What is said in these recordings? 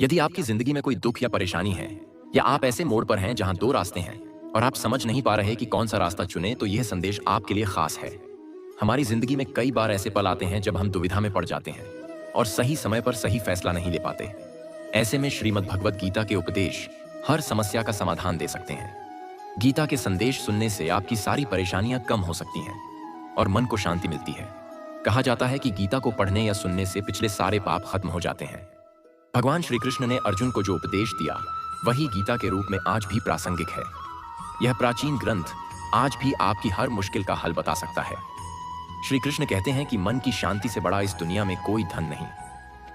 यदि आपकी जिंदगी में कोई दुख या परेशानी है, या आप ऐसे मोड़ पर हैं जहां दो रास्ते हैं और आप समझ नहीं पा रहे कि कौन सा रास्ता चुने, तो यह संदेश आपके लिए खास है। हमारी जिंदगी में कई बार ऐसे पल आते हैं जब हम दुविधा में पड़ जाते हैं और सही समय पर सही फैसला नहीं ले पाते। ऐसे में श्रीमद् भगवत गीता के उपदेश हर समस्या का समाधान दे सकते हैं। गीता के संदेश सुनने से आपकी सारी परेशानियां कम हो सकती हैं और मन को शांति मिलती है। कहा जाता है कि गीता को पढ़ने या सुनने से पिछले सारे पाप खत्म हो जाते हैं। भगवान श्री कृष्ण ने अर्जुन को जो उपदेश दिया, वही गीता के रूप में आज भी प्रासंगिक है। यह प्राचीन ग्रंथ आज भी आपकी हर मुश्किल का हल बता सकता है। श्री कृष्ण कहते हैं कि मन की शांति से बड़ा इस दुनिया में कोई धन नहीं।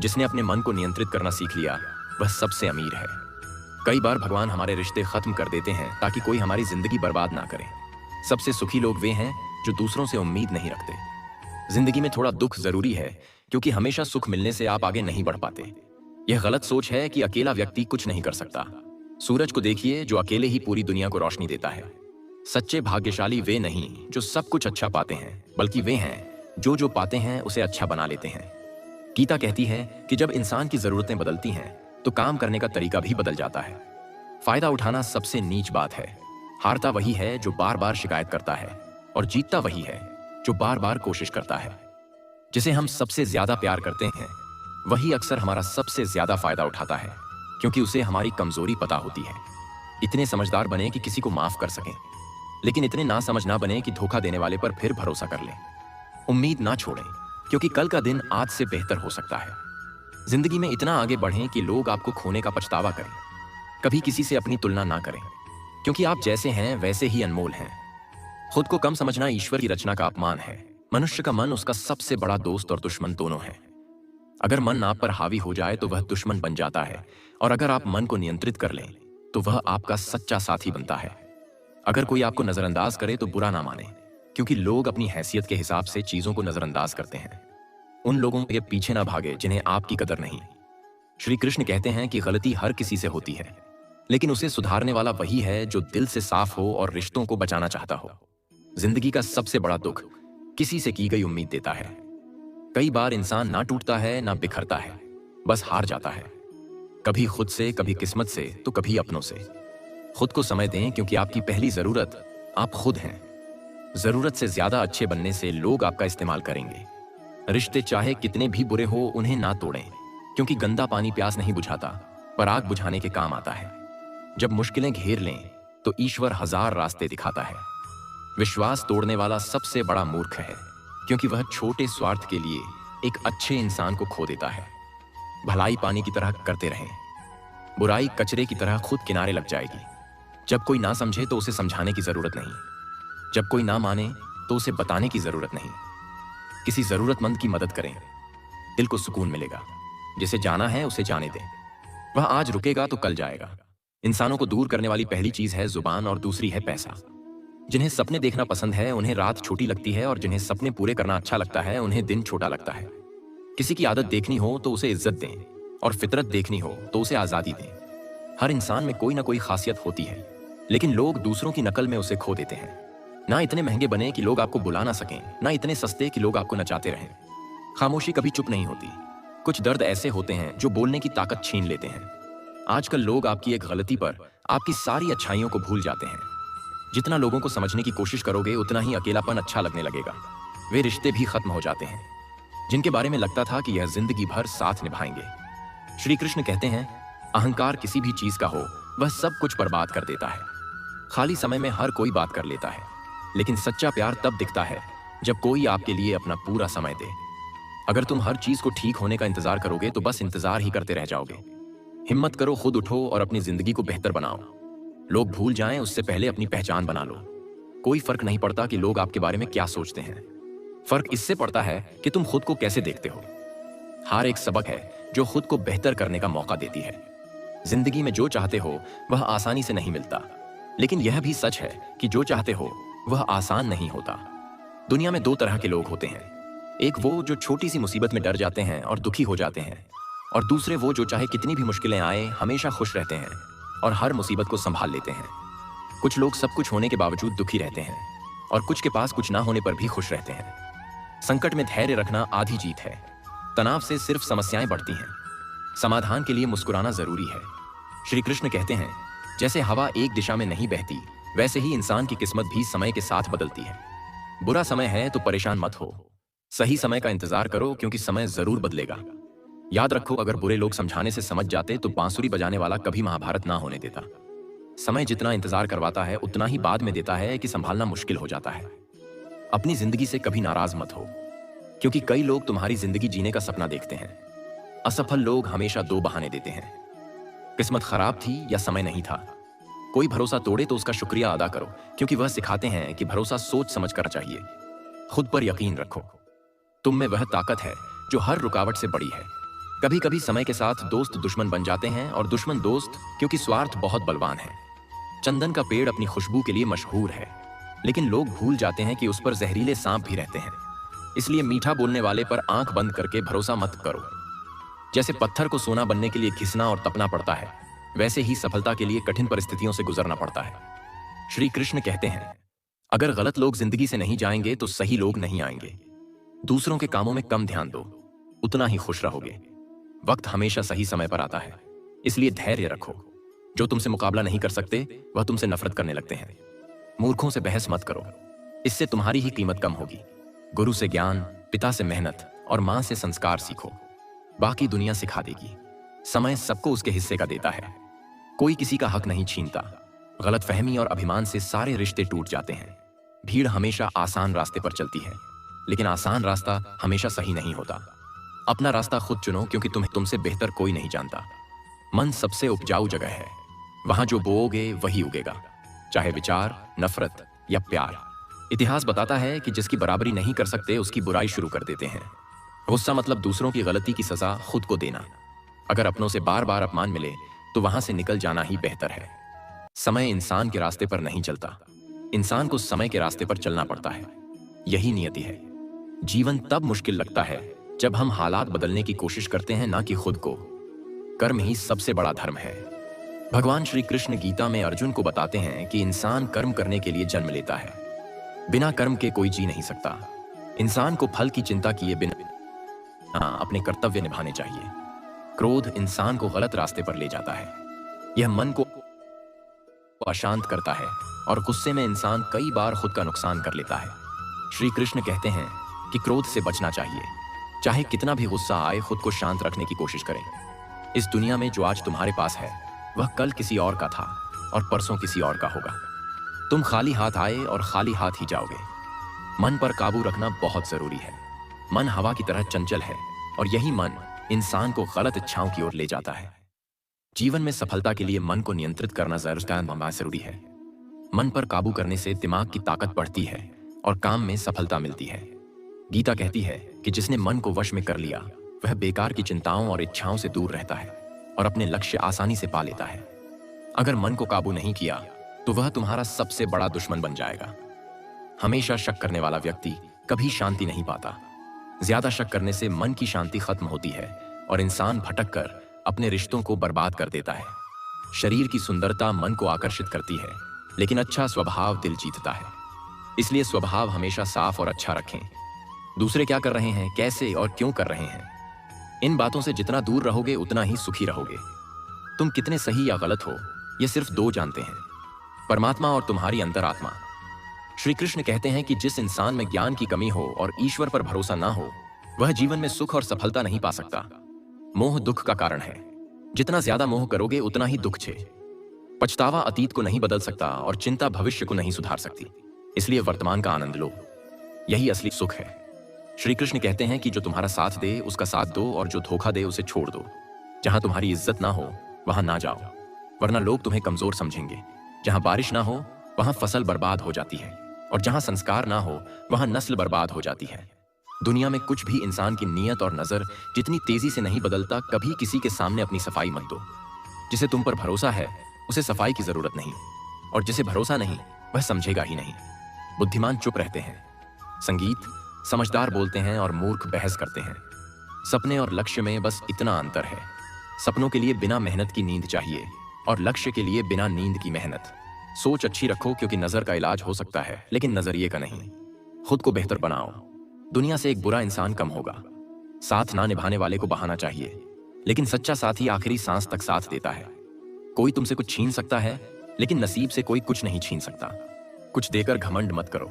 जिसने अपने मन को नियंत्रित करना सीख लिया, वह सबसे अमीर है। कई बार भगवान हमारे रिश्ते खत्म कर देते हैं ताकि कोई हमारी जिंदगी बर्बाद ना करे। सबसे सुखी लोग वे हैं जो दूसरों से उम्मीद नहीं रखते। जिंदगी में थोड़ा दुख जरूरी है, क्योंकि हमेशा सुख मिलने से आप आगे नहीं बढ़ पाते। यह गलत सोच है कि अकेला व्यक्ति कुछ नहीं कर सकता। सूरज को देखिए, जो अकेले ही पूरी दुनिया को रोशनी देता है। सच्चे भाग्यशाली वे नहीं जो सब कुछ अच्छा पाते हैं, बल्कि वे हैं जो जो पाते हैं उसे अच्छा बना लेते हैं। गीता कहती है कि जब इंसान की जरूरतें बदलती हैं, तो काम करने का तरीका भी बदल जाता है। फायदा उठाना सबसे नीच बात है। हारता वही है जो बार बार शिकायत करता है, और जीतता वही है जो बार बार कोशिश करता है। जिसे हम सबसे ज्यादा प्यार करते हैं, वही अक्सर हमारा सबसे ज्यादा फायदा उठाता है, क्योंकि उसे हमारी कमजोरी पता होती है। इतने समझदार बने कि किसी को माफ कर सकें, लेकिन इतने ना समझ ना बने कि धोखा देने वाले पर फिर भरोसा कर लें। उम्मीद ना छोड़ें, क्योंकि कल का दिन आज से बेहतर हो सकता है। जिंदगी में इतना आगे बढ़ें कि लोग आपको खोने का पछतावा करें। कभी किसी से अपनी तुलना ना करें, क्योंकि आप जैसे हैं वैसे ही अनमोल हैं। खुद को कम समझना ईश्वर की रचना का अपमान है। मनुष्य का मन उसका सबसे बड़ा दोस्त और दुश्मन दोनों है। अगर मन आप पर हावी हो जाए तो वह दुश्मन बन जाता है, और अगर आप मन को नियंत्रित कर लें तो वह आपका सच्चा साथी बनता है। अगर कोई आपको नजरअंदाज करे तो बुरा ना माने, क्योंकि लोग अपनी हैसियत के हिसाब से चीजों को नजरअंदाज करते हैं। उन लोगों के पीछे ना भागे जिन्हें आपकी कदर नहीं। श्री कृष्ण कहते हैं कि गलती हर किसी से होती है, लेकिन उसे सुधारने वाला वही है जो दिल से साफ हो और रिश्तों को बचाना चाहता हो। जिंदगी का सबसे बड़ा दुख किसी से की गई उम्मीद देता है। कई बार इंसान ना टूटता है ना बिखरता है, बस हार जाता है। कभी खुद से, कभी किस्मत से, तो कभी अपनों से। खुद को समय दें, क्योंकि आपकी पहली जरूरत आप खुद हैं। जरूरत से ज्यादा अच्छे बनने से लोग आपका इस्तेमाल करेंगे। रिश्ते चाहे कितने भी बुरे हो, उन्हें ना तोड़ें, क्योंकि गंदा पानी प्यास नहीं बुझाता, पर आग बुझाने के काम आता है। जब मुश्किलें घेर लें तो ईश्वर हजार रास्ते दिखाता है। विश्वास तोड़ने वाला सबसे बड़ा मूर्ख है, क्योंकि वह छोटे स्वार्थ के लिए एक अच्छे इंसान को खो देता है। भलाई पानी की तरह करते रहें, बुराई कचरे की तरह खुद किनारे लग जाएगी। जब कोई ना समझे तो उसे समझाने की जरूरत नहीं। जब कोई ना माने तो उसे बताने की जरूरत नहीं। किसी जरूरतमंद की मदद करें, दिल को सुकून मिलेगा। जिसे जाना है उसे जाने दें, वह आज रुकेगा तो कल जाएगा। इंसानों को दूर करने वाली पहली चीज है जुबान, और दूसरी है पैसा। जिन्हें सपने देखना पसंद है उन्हें रात छोटी लगती है, और जिन्हें सपने पूरे करना अच्छा लगता है उन्हें दिन छोटा लगता है। किसी की आदत देखनी हो तो उसे इज्जत दें, और फितरत देखनी हो तो उसे आजादी दें। हर इंसान में कोई ना कोई खासियत होती है, लेकिन लोग दूसरों की नकल में उसे खो देते हैं। ना इतने महंगे बने कि लोग आपको बुला ना सकें, ना इतने सस्ते कि लोग आपको नचाते रहें। खामोशी कभी चुप नहीं होती। कुछ दर्द ऐसे होते हैं जो बोलने की ताकत छीन लेते हैं। आजकल लोग आपकी एक गलती पर आपकी सारी अच्छाइयों को भूल जाते हैं। जितना लोगों को समझने की कोशिश करोगे, उतना ही अकेलापन अच्छा लगने लगेगा। वे रिश्ते भी खत्म हो जाते हैं जिनके बारे में लगता था कि यह जिंदगी भर साथ निभाएंगे। श्री कृष्ण कहते हैं, अहंकार किसी भी चीज का हो, वह सब कुछ बर्बाद कर देता है। खाली समय में हर कोई बात कर लेता है, लेकिन सच्चा प्यार तब दिखता है जब कोई आपके लिए अपना पूरा समय दे। अगर तुम हर चीज को ठीक होने का इंतजार करोगे तो बस इंतजार ही करते रह जाओगे। हिम्मत करो, खुद उठो और अपनी जिंदगी को बेहतर बनाओ। लोग भूल जाएं उससे पहले अपनी पहचान बना लो। कोई फर्क नहीं पड़ता कि लोग आपके बारे में क्या सोचते हैं। फर्क इससे पड़ता है कि तुम खुद को कैसे देखते हो। हार एक सबक है जो खुद को बेहतर करने का मौका देती है। जिंदगी में जो चाहते हो वह आसानी से नहीं मिलता, लेकिन यह भी सच है कि जो चाहते हो वह आसान नहीं होता। दुनिया में दो तरह के लोग होते हैं। एक वो जो छोटी सी मुसीबत में डर जाते हैं और दुखी हो जाते हैं, और दूसरे वो जो चाहे कितनी भी मुश्किलें आए हमेशा खुश रहते हैं और हर मुसीबत को संभाल लेते हैं। कुछ लोग सब कुछ होने के बावजूद दुखी रहते हैं, और कुछ के पास कुछ ना होने पर भी खुश रहते हैं। संकट में धैर्य रखना आधी जीत है। तनाव से सिर्फ समस्याएं बढ़ती हैं। समाधान के लिए मुस्कुराना जरूरी है। श्री कृष्ण कहते हैं, जैसे हवा एक दिशा में नहीं बहती, वैसे ही इंसान की किस्मत भी समय के साथ बदलती है। बुरा समय है तो परेशान मत हो, सही समय का इंतजार करो, क्योंकि समय जरूर बदलेगा। याद रखो, अगर बुरे लोग समझाने से समझ जाते तो बांसुरी बजाने वाला कभी महाभारत ना होने देता। समय जितना इंतजार करवाता है उतना ही बाद में देता है कि संभालना मुश्किल हो जाता है। अपनी जिंदगी से कभी नाराज मत हो, क्योंकि कई लोग तुम्हारी जिंदगी जीने का सपना देखते हैं। असफल लोग हमेशा दो बहाने देते हैं, किस्मत खराब थी या समय नहीं था। कोई भरोसा तोड़े तो उसका शुक्रिया अदा करो, क्योंकि वह सिखाते हैं कि भरोसा सोच समझ कर चाहिए। खुद पर यकीन रखो, तुम में वह ताकत है जो हर रुकावट से बड़ी है। कभी कभी समय के साथ दोस्त दुश्मन बन जाते हैं और दुश्मन दोस्त, क्योंकि स्वार्थ बहुत बलवान है। चंदन का पेड़ अपनी खुशबू के लिए मशहूर है, लेकिन लोग भूल जाते हैं कि उस पर जहरीले सांप भी रहते हैं। इसलिए मीठा बोलने वाले पर आंख बंद करके भरोसा मत करो। जैसे पत्थर को सोना बनने के लिए घिसना और तपना पड़ता है, वैसे ही सफलता के लिए कठिन परिस्थितियों से गुजरना पड़ता है। श्री कृष्ण कहते हैं, अगर गलत लोग जिंदगी से नहीं जाएंगे तो सही लोग नहीं आएंगे। दूसरों के कामों में कम ध्यान दो, उतना ही खुश रहोगे। वक्त हमेशा सही समय पर आता है, इसलिए धैर्य रखो। जो तुमसे मुकाबला नहीं कर सकते वह तुमसे नफरत करने लगते हैं। मूर्खों से बहस मत करो, इससे तुम्हारी ही कीमत कम होगी। गुरु से ज्ञान, पिता से मेहनत और मां से संस्कार सीखो, बाकी दुनिया सिखा देगी। समय सबको उसके हिस्से का देता है, कोई किसी का हक नहीं छीनता। गलतफहमी और अभिमान से सारे रिश्ते टूट जाते हैं। भीड़ हमेशा आसान रास्ते पर चलती है, लेकिन आसान रास्ता हमेशा सही नहीं होता। अपना रास्ता खुद चुनो, क्योंकि तुम्हें तुमसे बेहतर कोई नहीं जानता। मन सबसे उपजाऊ जगह है, वहां जो बोओगे वही उगेगा, चाहे विचार, नफरत या प्यार। इतिहास बताता है कि जिसकी बराबरी नहीं कर सकते उसकी बुराई शुरू कर देते हैं। गुस्सा मतलब दूसरों की गलती की सजा खुद को देना। अगर अपनों से बार बार अपमान मिले तो वहां से निकल जाना ही बेहतर है। समय इंसान के रास्ते पर नहीं चलता, इंसान को समय के रास्ते पर चलना पड़ता है। यही नियति है। जीवन तब मुश्किल लगता है जब हम हालात बदलने की कोशिश करते हैं, ना कि खुद को। कर्म ही सबसे बड़ा धर्म है। भगवान श्री कृष्ण गीता में अर्जुन को बताते हैं कि इंसान कर्म करने के लिए जन्म लेता है, बिना कर्म के कोई जी नहीं सकता। इंसान को फल की चिंता किए बिना अपने कर्तव्य निभाने चाहिए। क्रोध इंसान को गलत रास्ते पर ले जाता है, यह मन को अशांत करता है और गुस्से में इंसान कई बार खुद का नुकसान कर लेता है। श्री कृष्ण कहते हैं कि क्रोध से बचना चाहिए। चाहे कितना भी गुस्सा आए, खुद को शांत रखने की कोशिश करें। इस दुनिया में जो आज तुम्हारे पास है वह कल किसी और का था और परसों किसी और का होगा। तुम खाली हाथ आए और खाली हाथ ही जाओगे। मन पर काबू रखना बहुत जरूरी है। मन हवा की तरह चंचल है और यही मन इंसान को गलत इच्छाओं की ओर ले जाता है। जीवन में सफलता के लिए मन को नियंत्रित करना जरूरी है। मन पर काबू करने से दिमाग की ताकत बढ़ती है और काम में सफलता मिलती है। गीता कहती है कि जिसने मन को वश में कर लिया वह बेकार की चिंताओं और इच्छाओं से दूर रहता है और अपने लक्ष्य आसानी से पा लेता है। अगर मन को काबू नहीं किया तो वह तुम्हारा सबसे बड़ा दुश्मन बन जाएगा। हमेशा शक करने वाला व्यक्ति कभी शांति नहीं पाता। ज्यादा शक करने से मन की शांति खत्म होती है और इंसान भटक कर अपने रिश्तों को बर्बाद कर देता है। शरीर की सुंदरता मन को आकर्षित करती है, लेकिन अच्छा स्वभाव दिल जीतता है। इसलिए स्वभाव हमेशा साफ और अच्छा रखें। दूसरे क्या कर रहे हैं, कैसे और क्यों कर रहे हैं, इन बातों से जितना दूर रहोगे उतना ही सुखी रहोगे। तुम कितने सही या गलत हो ये सिर्फ दो जानते हैं, परमात्मा और तुम्हारी अंतरात्मा। श्री कृष्ण कहते हैं कि जिस इंसान में ज्ञान की कमी हो और ईश्वर पर भरोसा ना हो वह जीवन में सुख और सफलता नहीं पा सकता। मोह दुख का कारण है। जितना ज्यादा मोह करोगे उतना ही दुख छे। पछतावा अतीत को नहीं बदल सकता और चिंता भविष्य को नहीं सुधार सकती। इसलिए वर्तमान का आनंद लो, यही असली सुख है। श्री कृष्ण कहते हैं कि जो तुम्हारा साथ दे उसका साथ दो और जो धोखा दे उसे छोड़ दो। जहां तुम्हारी इज्जत ना हो वहां ना जाओ, वरना लोग तुम्हें कमजोर समझेंगे। जहां बारिश ना हो वहां फसल बर्बाद हो जाती है और जहां संस्कार ना हो वहां नस्ल बर्बाद हो जाती है। दुनिया में कुछ भी इंसान की नीयत और नजर जितनी तेजी से नहीं बदलता, कभी किसी के सामने अपनी सफाई मत दो। जिसे तुम पर भरोसा है उसे सफाई की जरूरत नहीं, और जिसे भरोसा नहीं वह समझेगा ही नहीं। बुद्धिमान चुप रहते हैं, संगीत समझदार बोलते हैं और मूर्ख बहस करते हैं। सपने और लक्ष्य में बस इतना अंतर है। सपनों के लिए बिना मेहनत की नींद चाहिए और लक्ष्य के लिए बिना नींद की मेहनत। सोच अच्छी रखो, क्योंकि नजर का इलाज हो सकता है लेकिन नजरिए का नहीं। खुद को बेहतर बनाओ, दुनिया से एक बुरा इंसान कम होगा। साथ ना निभाने वाले को बहाना चाहिए, लेकिन सच्चा साथी आखिरी सांस तक साथ देता है। कोई तुमसे कुछ छीन सकता है, लेकिन नसीब से कोई कुछ नहीं छीन सकता। कुछ देकर घमंड मत करो,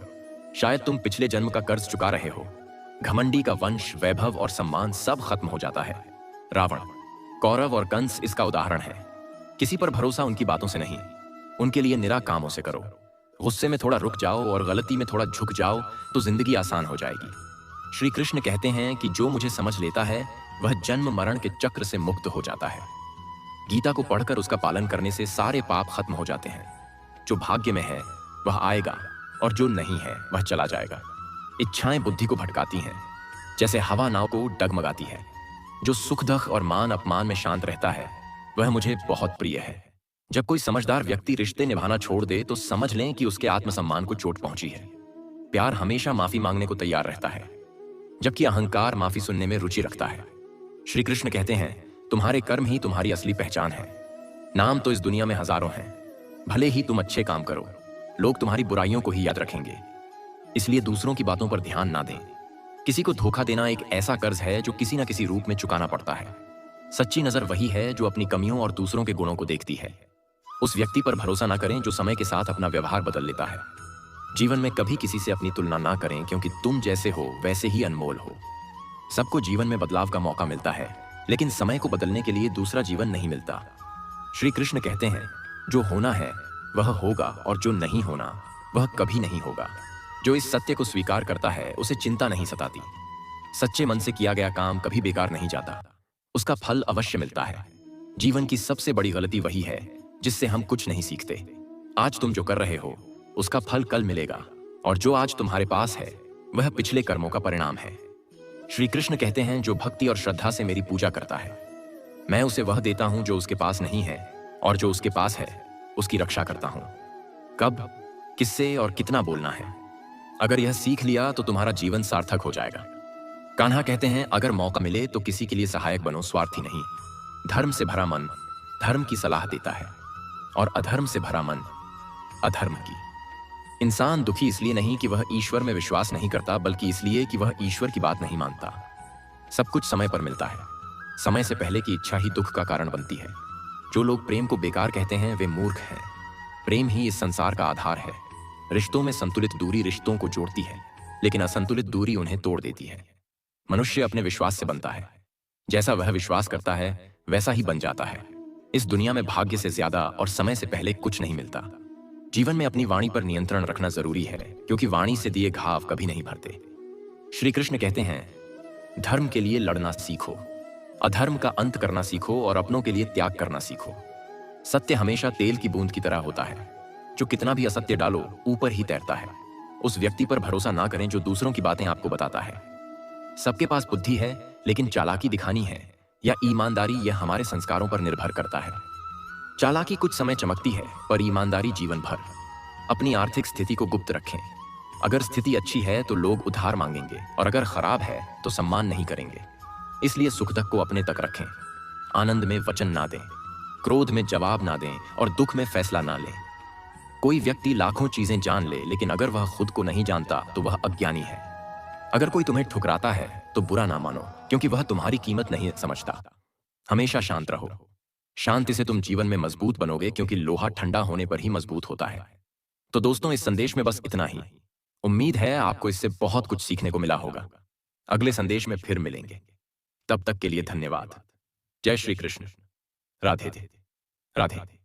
शायद तुम पिछले जन्म का कर्ज चुका रहे हो। घमंडी का वंश, वैभव और सम्मान सब खत्म हो जाता है। रावण, कौरव और कंस इसका उदाहरण है। किसी पर भरोसा उनकी बातों से नहीं, उनके लिए निरा कामों से करो। गुस्से में थोड़ा रुक जाओ और गलती में थोड़ा झुक जाओ तो जिंदगी आसान हो जाएगी। श्री कृष्ण कहते हैं कि जो मुझे समझ लेता है वह जन्म मरण के चक्र से मुक्त हो जाता है। गीता को पढ़कर उसका पालन करने से सारे पाप खत्म हो जाते हैं। जो भाग्य में है वह आएगा और जो नहीं है वह चला जाएगा। इच्छाएं बुद्धि को भटकाती हैं, जैसे हवा नाव को डगमगाती है। जो सुख दुख और मान अपमान में शांत रहता है वह मुझे बहुत प्रिय है। जब कोई समझदार व्यक्ति रिश्ते निभाना छोड़ दे तो समझ लें कि उसके आत्मसम्मान को चोट पहुंची है। प्यार हमेशा माफी मांगने को तैयार रहता है, जबकि अहंकार माफी सुनने में रुचि रखता है। श्री कृष्ण कहते हैं, तुम्हारे कर्म ही तुम्हारी असली पहचान है। नाम तो इस दुनिया में हजारों हैं, भले ही तुम अच्छे काम करो, लोग तुम्हारी बुराइयों को ही याद रखेंगे। इसलिए दूसरों की बातों पर ध्यान ना दें। किसी को धोखा देना एक ऐसा कर्ज है जो किसी न किसी रूप में चुकाना पड़ता है। सच्ची नजर वही है जो अपनी कमियों और दूसरों के गुणों को देखती है। उस व्यक्ति पर भरोसा ना करें जो समय के साथ अपना व्यवहार बदल लेता है। जीवन में कभी किसी से अपनी तुलना ना करें, क्योंकि तुम जैसे हो वैसे ही अनमोल हो। सबको जीवन में बदलाव का मौका मिलता है, लेकिन समय को बदलने के लिए दूसरा जीवन नहीं मिलता। श्री कृष्ण कहते हैं, जो होना है वह होगा और जो नहीं होना वह कभी नहीं होगा। जो इस सत्य को स्वीकार करता है उसे चिंता नहीं सताती। सच्चे मन से किया गया काम कभी बेकार नहीं जाता, उसका फल अवश्य मिलता है। जीवन की सबसे बड़ी गलती वही है जिससे हम कुछ नहीं सीखते। आज तुम जो कर रहे हो उसका फल कल मिलेगा, और जो आज तुम्हारे पास है वह पिछले कर्मों का परिणाम है। श्री कृष्ण कहते हैं, जो भक्ति और श्रद्धा से मेरी पूजा करता है मैं उसे वह देता हूं जो उसके पास नहीं है, और जो उसके पास है उसकी रक्षा करता हूं। कब, किससे और कितना बोलना है, अगर यह सीख लिया तो तुम्हारा जीवन सार्थक हो जाएगा। कान्हा कहते हैं, अगर मौका मिले तो किसी के लिए सहायक बनो, स्वार्थी नहीं। धर्म से भरा मन धर्म की सलाह देता है, और अधर्म से भरा मन अधर्म की। इंसान दुखी इसलिए नहीं कि वह ईश्वर में विश्वास नहीं करता, बल्कि इसलिए कि वह ईश्वर की बात नहीं मानता। सब कुछ समय पर मिलता है, समय से पहले की इच्छा ही दुख का कारण बनती है। जो लोग प्रेम को बेकार कहते हैं वे मूर्ख हैं। प्रेम ही इस संसार का आधार है। रिश्तों में संतुलित दूरी रिश्तों को जोड़ती है, लेकिन असंतुलित दूरी उन्हें तोड़ देती है। मनुष्य अपने विश्वास से बनता है, जैसा वह विश्वास करता है वैसा ही बन जाता है। इस दुनिया में भाग्य से ज्यादा और समय से पहले कुछ नहीं मिलता। जीवन में अपनी वाणी पर नियंत्रण रखना जरूरी है, क्योंकि वाणी से दिए घाव कभी नहीं भरते। श्री कृष्ण कहते हैं, धर्म के लिए लड़ना सीखो, अधर्म का अंत करना सीखो और अपनों के लिए त्याग करना सीखो। सत्य हमेशा तेल की बूंद की तरह होता है, जो कितना भी असत्य डालो ऊपर ही तैरता है। उस व्यक्ति पर भरोसा ना करें जो दूसरों की बातें आपको बताता है। सबके पास बुद्धि है, लेकिन चालाकी दिखानी है या ईमानदारी यह हमारे संस्कारों पर निर्भर करता है। चालाकी कुछ समय चमकती है, पर ईमानदारी जीवन भर। अपनी आर्थिक स्थिति को गुप्त रखें। अगर स्थिति अच्छी है तो लोग उधार मांगेंगे, और अगर खराब है तो सम्मान नहीं करेंगे। इसलिए सुख दुख को अपने तक रखें। आनंद में वचन ना दें, क्रोध में जवाब ना दें और दुख में फैसला ना लें। कोई व्यक्ति लाखों चीजें जान ले, लेकिन अगर वह खुद को नहीं जानता तो वह अज्ञानी है। अगर कोई तुम्हें ठुकराता है तो बुरा ना मानो, क्योंकि वह तुम्हारी कीमत नहीं समझता। हमेशा शांत रहो। शांति से तुम जीवन में मजबूत बनोगे, क्योंकि लोहा ठंडा होने पर ही मजबूत होता है। तो दोस्तों, इस संदेश में बस इतना ही। उम्मीद है आपको इससे बहुत कुछ सीखने को मिला होगा। अगले संदेश में फिर मिलेंगे, तब तक के लिए धन्यवाद। जय श्री कृष्ण। राधे राधे।